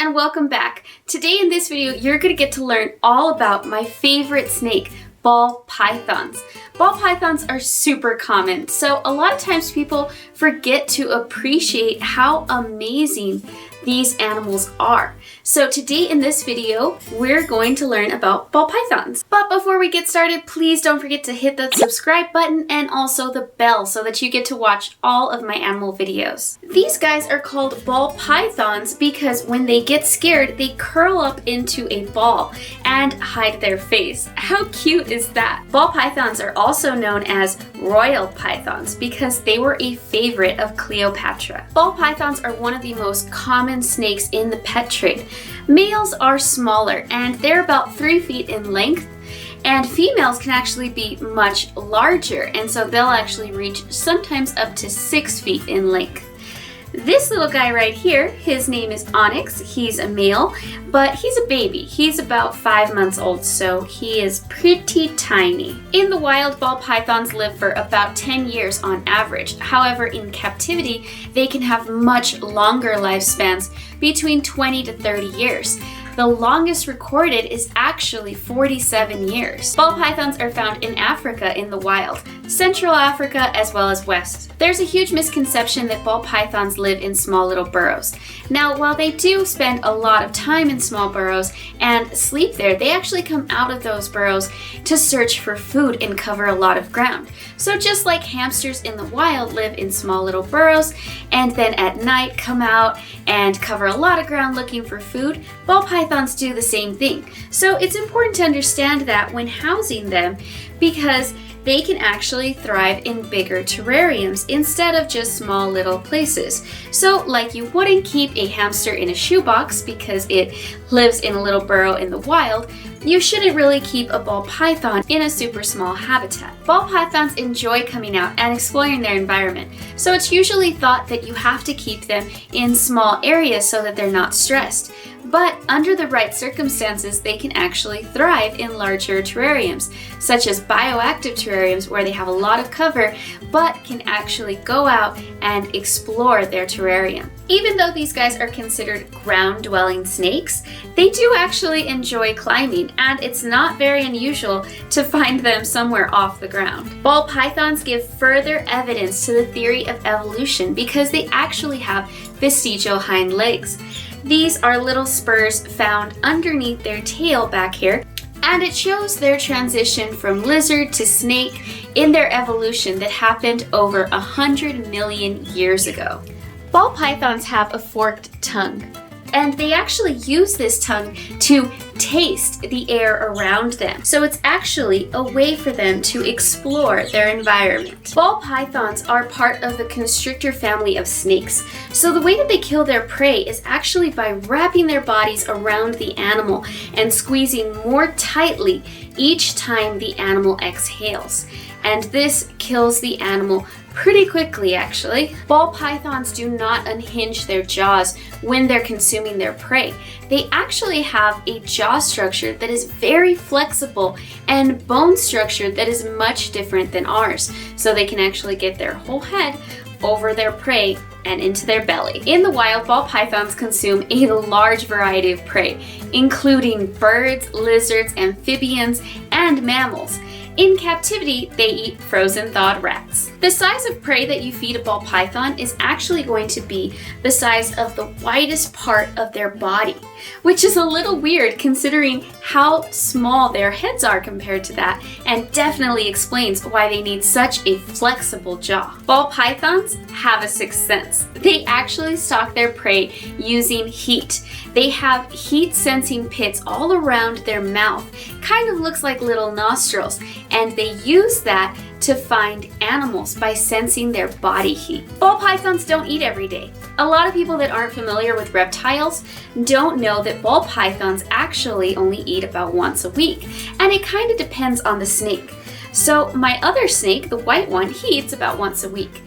and welcome back. Today in this video, you're going to get to learn all about my favorite snake, ball pythons. Ball pythons are super common, so a lot of times people forget to appreciate how amazing these animals are. So today in this video, we're going to learn about ball pythons. But before we get started, please don't forget to hit the subscribe button and also the bell so that you get to watch all of my animal videos. These guys are called ball pythons because when they get scared, they curl up into a ball and hide their face. How cute is that? Ball pythons are also known as royal pythons because they were a favorite of Cleopatra. Ball pythons are one of the most common snakes in the pet trade. Males are smaller and they're about 3 feet in length, and females can actually be much larger, and so they'll actually reach sometimes up to 6 feet in length. This little guy right here, his name is Onyx. He's a male, but he's a baby. He's about 5 months old, so he is pretty tiny. In the wild, ball pythons live for about 10 years on average. However, in captivity, they can have much longer lifespans, between 20 to 30 years. The longest recorded is actually 47 years. Ball pythons are found in Africa in the wild, Central Africa as well as West. There's a huge misconception that ball pythons live in small little burrows. Now, while they do spend a lot of time in small burrows and sleep there, they actually come out of those burrows to search for food and cover a lot of ground. So just like hamsters in the wild live in small little burrows and then at night come out and cover a lot of ground looking for food, ball pythons do the same thing. So it's important to understand that when housing them, because they can actually thrive in bigger terrariums instead of just small little places. So like you wouldn't keep a hamster in a shoebox because it lives in a little burrow in the wild, you shouldn't really keep a ball python in a super small habitat. Ball pythons enjoy coming out and exploring their environment, so it's usually thought that you have to keep them in small areas so that they're not stressed. But under the right circumstances, they can actually thrive in larger terrariums, such as bioactive terrariums where they have a lot of cover, but can actually go out and explore their terrarium. Even though these guys are considered ground-dwelling snakes, they do actually enjoy climbing, and it's not very unusual to find them somewhere off the ground. Ball pythons give further evidence to the theory of evolution because they actually have vestigial hind legs. These are little spurs found underneath their tail back here, and it shows their transition from lizard to snake in their evolution that happened over 100 million years ago. Ball pythons have a forked tongue, and they actually use this tongue to taste the air around them. So it's actually a way for them to explore their environment. Ball pythons are part of the constrictor family of snakes. So the way that they kill their prey is actually by wrapping their bodies around the animal and squeezing more tightly each time the animal exhales. And this kills the animal pretty quickly, actually. Ball pythons do not unhinge their jaws when they're consuming their prey. They actually have a jaw structure that is very flexible and bone structure that is much different than ours. So they can actually get their whole head over their prey and into their belly. In the wild, ball pythons consume a large variety of prey, including birds, lizards, amphibians, and mammals. In captivity, they eat frozen thawed rats. The size of prey that you feed a ball python is actually going to be the size of the widest part of their body, which is a little weird considering how small their heads are compared to that, and definitely explains why they need such a flexible jaw. Ball pythons have a sixth sense. They actually stalk their prey using heat. They have heat-sensing pits all around their mouth, kind of looks like little nostrils, and they use that to find animals by sensing their body heat. Ball pythons don't eat every day. A lot of people that aren't familiar with reptiles don't know that ball pythons actually only eat about once a week, and it kind of depends on the snake. So my other snake, the white one, he eats about once a week.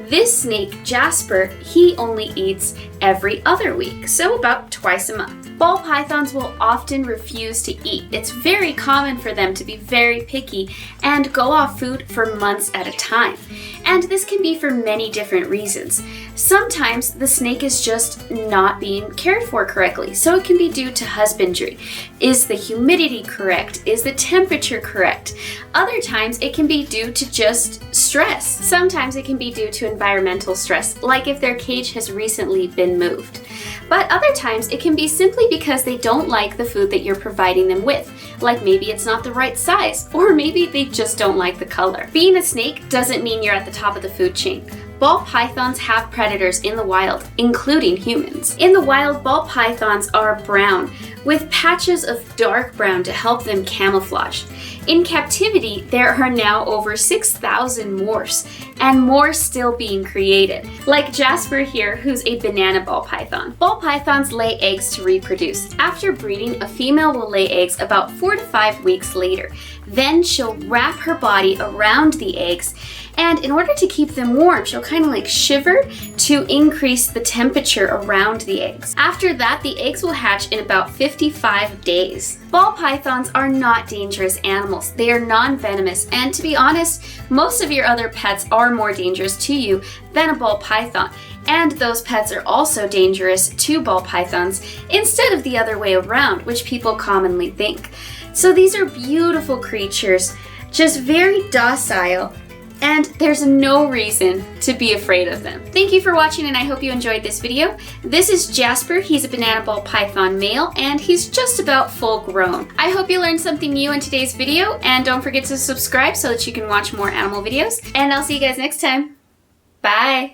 This snake, Jasper, he only eats every other week, so about twice a month. Ball pythons will often refuse to eat. It's very common for them to be very picky and go off food for months at a time. And this can be for many different reasons. Sometimes the snake is just not being cared for correctly, so it can be due to husbandry. Is the humidity correct? Is the temperature correct? Other times it can be due to just stress. Sometimes it can be due to environmental stress, like if their cage has recently been moved. But other times it can be simply because they don't like the food that you're providing them with, like maybe it's not the right size, or maybe they just don't like the color. Being a snake doesn't mean you're at the top of the food chain. Ball pythons have predators in the wild, including humans. In the wild, ball pythons are brown, with patches of dark brown to help them camouflage. In captivity, there are now over 6,000 morphs, and more still being created. Like Jasper here, who's a banana ball python. Ball pythons lay eggs to reproduce. After breeding, a female will lay eggs about 4 to 5 weeks later. Then she'll wrap her body around the eggs, and in order to keep them warm, she'll kind of like shiver to increase the temperature around the eggs. After that, the eggs will hatch in about 55 days. Ball pythons are not dangerous animals. They are non-venomous, and to be honest, most of your other pets are more dangerous to you than a ball python. And those pets are also dangerous to ball pythons instead of the other way around, which people commonly think. So these are beautiful creatures, just very docile, and there's no reason to be afraid of them. Thank you for watching, and I hope you enjoyed this video. This is Jasper. He's a banana ball python male, and he's just about full grown. I hope you learned something new in today's video, and don't forget to subscribe so that you can watch more animal videos. And I'll see you guys next time. Bye!